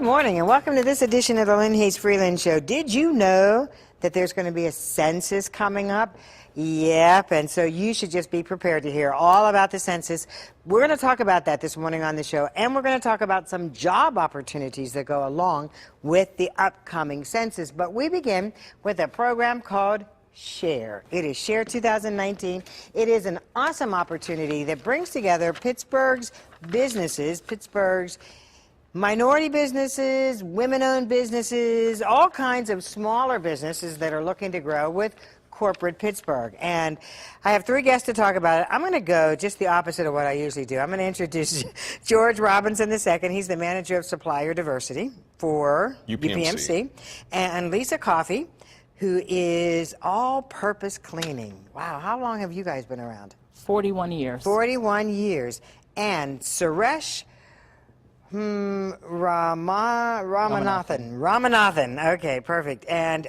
Good morning and welcome to this edition of the Lynn Hayes Freeland Show. Did you know that there's going to be a census coming up? Yep, and so you should just be prepared to hear all about the census. We're going to talk about that this morning on the show, and we're going to talk about some job opportunities that go along with the upcoming census. But we begin with a program called Share. It is Share 2019. It is an awesome opportunity that brings together Pittsburgh's businesses, Pittsburgh's minority businesses, women-owned businesses, all kinds of smaller businesses that are looking to grow with corporate Pittsburgh. And I have three guests to talk about it. I'm going to go just the opposite of what I usually do. I'm going to introduce George Robinson II. He's the manager of supplier diversity for UPMC. And Lisa Coffey, who is all-purpose cleaning. Wow, how long have you guys been around? 41 years. 41 years. And Suresh Ramanathan. Okay, perfect. And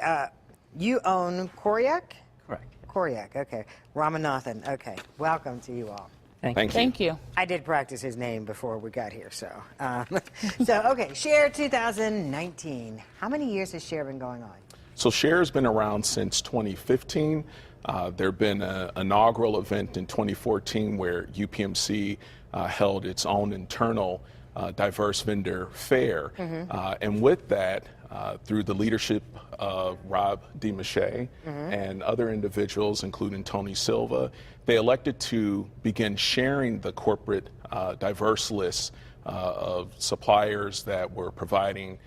you own Koryak? Correct. Koryak, okay. Ramanathan, okay. Welcome to you all. Thank you. I did practice his name before we got here, so. Okay, Share 2019. How many years has Share been going on? So Share has been around since 2015. There have been an inaugural event in 2014 where UPMC held its own internal diverse vendor fair. And with that, through the leadership of Rob DeMache and other individuals, including Tony Silva, they elected to begin sharing the corporate diverse list of suppliers that were providing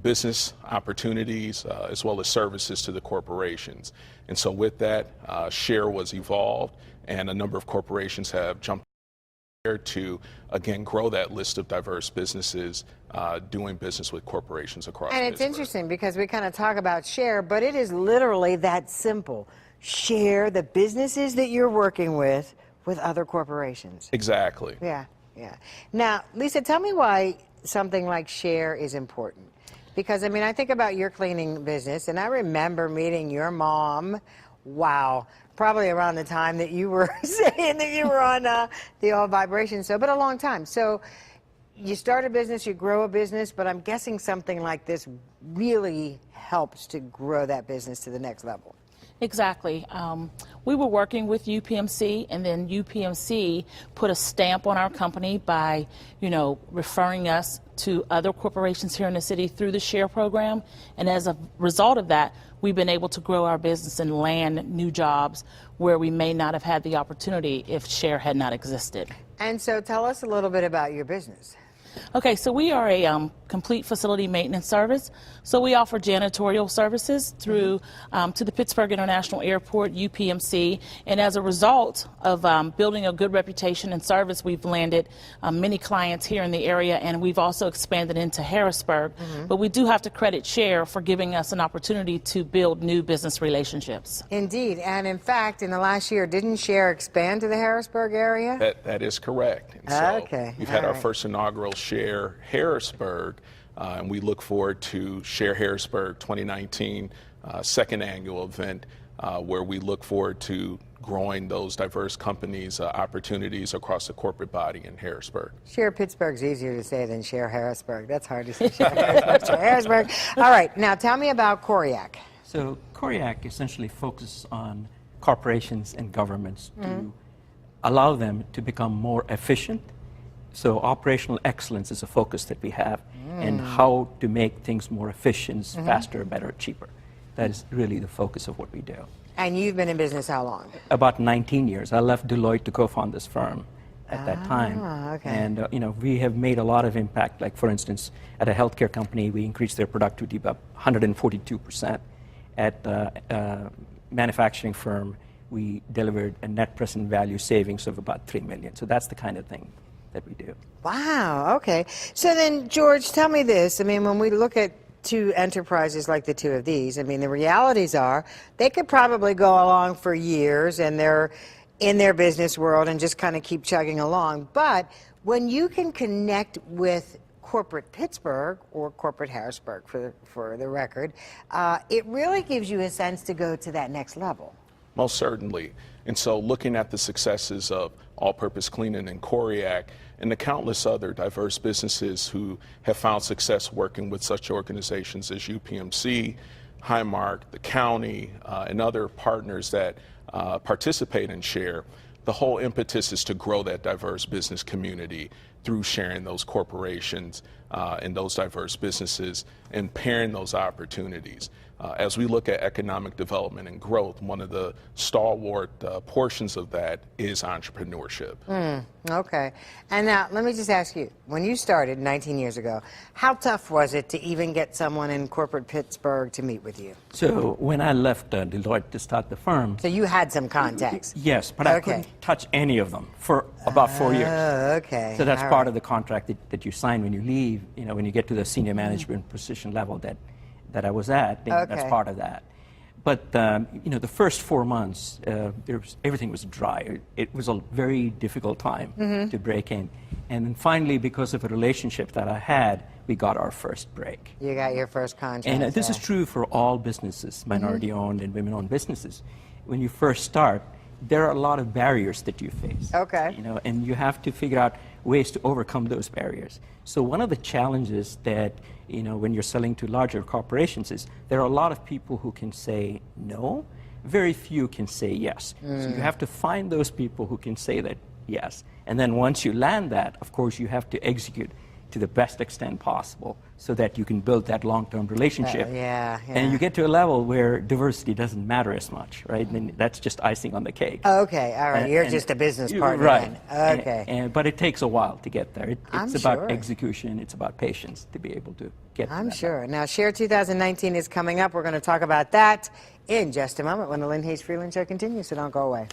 business opportunities as well as services to the corporations. And so with that, Share was evolved, and a number of corporations have jumped to, again, grow that list of diverse businesses doing business with corporations across And it's Pittsburgh. interesting because we kind of talk about Share, but it is literally that simple. Share the businesses that you're working with other corporations. Exactly. Yeah. Now, Lisa, tell me why something like Share is important. Because, I mean, I think about your cleaning business, and I remember meeting your mom, wow, probably around the time that you were saying that you were on the All Vibration Show, but a long time. So you start a business, you grow a business, but I'm guessing something like this really helps to grow that business to the next level. Exactly. We were working with UPMC, and then UPMC put a stamp on our company by, referring us to other corporations here in the city through the Share program. And as a result of that, we've been able to grow our business and land new jobs where we may not have had the opportunity if Share had not existed. And so tell us a little bit about your business. Okay, so we are a complete facility maintenance service. So we offer janitorial services through to the Pittsburgh International Airport, UPMC, and as a result of building a good reputation and service, we've landed many clients here in the area, and we've also expanded into Harrisburg. But we do have to credit Share for giving us an opportunity to build new business relationships. Indeed, and in fact, in the last year, didn't Share expand to the Harrisburg area? That is correct. And so okay. We've had our first inaugural Share Harrisburg, and we look forward to Share Harrisburg 2019, second annual event, where we look forward to growing those diverse companies' opportunities across the corporate body in Harrisburg. Share Pittsburgh's easier to say than Share Harrisburg. That's hard to say. Share Harrisburg, Share Harrisburg. All right, now tell me about Koryak. So Koryak essentially focuses on corporations and governments to allow them to become more efficient. So operational excellence is a focus that we have, and how to make things more efficient, faster, better, cheaper. That is really the focus of what we do. And you've been in business how long? About 19 years. I left Deloitte to co-found this firm at that time. Okay. And we have made a lot of impact. Like, for instance, at a healthcare company, we increased their productivity by 142%. At a manufacturing firm, we delivered a net present value savings of about $3 million. So that's the kind of thing that we do. Wow, okay. So then, George, tell me this. I mean, when we look at two enterprises like the two of these, I mean, the realities are they could probably go along for years and they're in their business world and just kind of keep chugging along. But when you can connect with corporate Pittsburgh or corporate Harrisburg, for the record, it really gives you a sense to go to that next level. Most certainly. And so looking at the successes of All Purpose Cleaning and Coriac and the countless other diverse businesses who have found success working with such organizations as UPMC, Highmark, the county, and other partners that participate in SHARE, the whole impetus is to grow that diverse business community through sharing those corporations and those diverse businesses and pairing those opportunities. As we look at economic development and growth, one of the stalwart portions of that is entrepreneurship. Okay. And now, let me just ask you, when you started 19 years ago, how tough was it to even get someone in corporate Pittsburgh to meet with you? So when I left Deloitte to start the firm, So you had some contacts? yes, but I Okay. couldn't touch any of them for about 4 years. Oh, okay. So that's All part right. of the contract that you sign when you leave, when you get to the senior management position level that I was at, that's Okay. part of that. But, the first 4 months, everything was dry. It was a very difficult time to break in. And then finally, because of a relationship that I had, we got our first break. You got your first contract. And this is yeah. true for all businesses, minority-owned and women-owned businesses. When you first start, there are a lot of barriers that you face. Okay. And you have to figure out ways to overcome those barriers. So one of the challenges that, when you're selling to larger corporations is there are a lot of people who can say no, very few can say yes. So you have to find those people who can say that yes. And then once you land that, of course, you have to execute to the best extent possible so that you can build that long-term relationship. Yeah. And you get to a level where diversity doesn't matter as much, right? Then that's just icing on the cake. Okay, all right. You're And- just a business you- partner right. then. Okay. But it takes a while to get there. I'm It's about sure. execution. It's about patience to be able to get to I'm that sure. Now, Share 2019 is coming up. We're going to talk about that in just a moment when the Lynn Hayes Freeland Show continues, so don't go away.